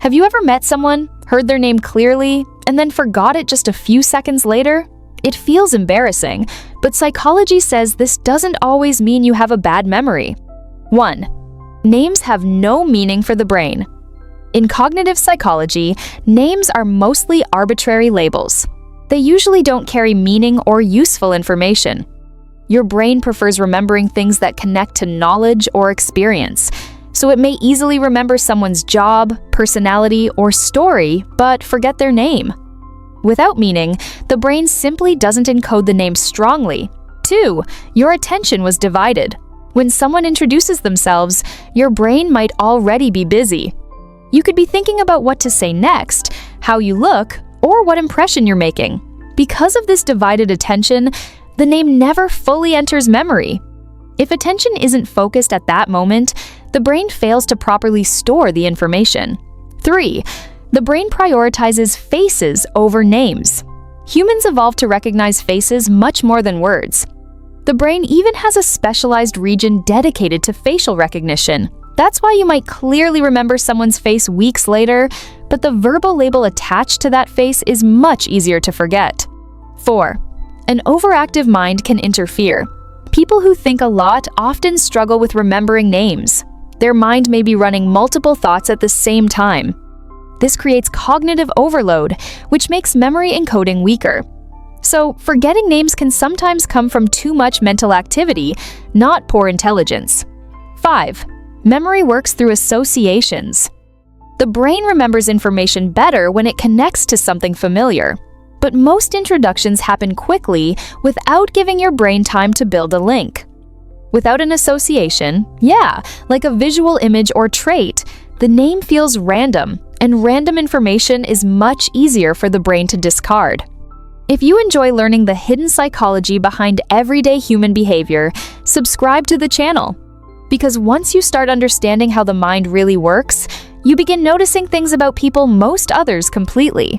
Have you ever met someone, heard their name clearly, and then forgot it just a few seconds later? It feels embarrassing, but psychology says this doesn't always mean you have a bad memory. 1. Names have no meaning for the brain. In cognitive psychology, names are mostly arbitrary labels. They usually don't carry meaning or useful information. Your brain prefers remembering things that connect to knowledge or experience, so it may easily remember someone's job, personality, or story, but forget their name. Without meaning, the brain simply doesn't encode the name strongly. 2. Your attention was divided. When someone introduces themselves, your brain might already be busy. You could be thinking about what to say next, how you look, or what impression you're making. Because of this divided attention, the name never fully enters memory. If attention isn't focused at that moment, the brain fails to properly store the information. 3. The brain prioritizes faces over names. Humans evolved to recognize faces much more than words. The brain even has a specialized region dedicated to facial recognition. That's why you might clearly remember someone's face weeks later, but the verbal label attached to that face is much easier to forget. 4. An overactive mind can interfere. People who think a lot often struggle with remembering names. Their mind may be running multiple thoughts at the same time. This creates cognitive overload, which makes memory encoding weaker. So, forgetting names can sometimes come from too much mental activity, not poor intelligence. 5. Memory works through associations. The brain remembers information better when it connects to something familiar. But most introductions happen quickly without giving your brain time to build a link. Without an association, like a visual image or trait, the name feels random, and random information is much easier for the brain to discard. If you enjoy learning the hidden psychology behind everyday human behavior, subscribe to the channel. Because once you start understanding how the mind really works, you begin noticing things about people most others completely.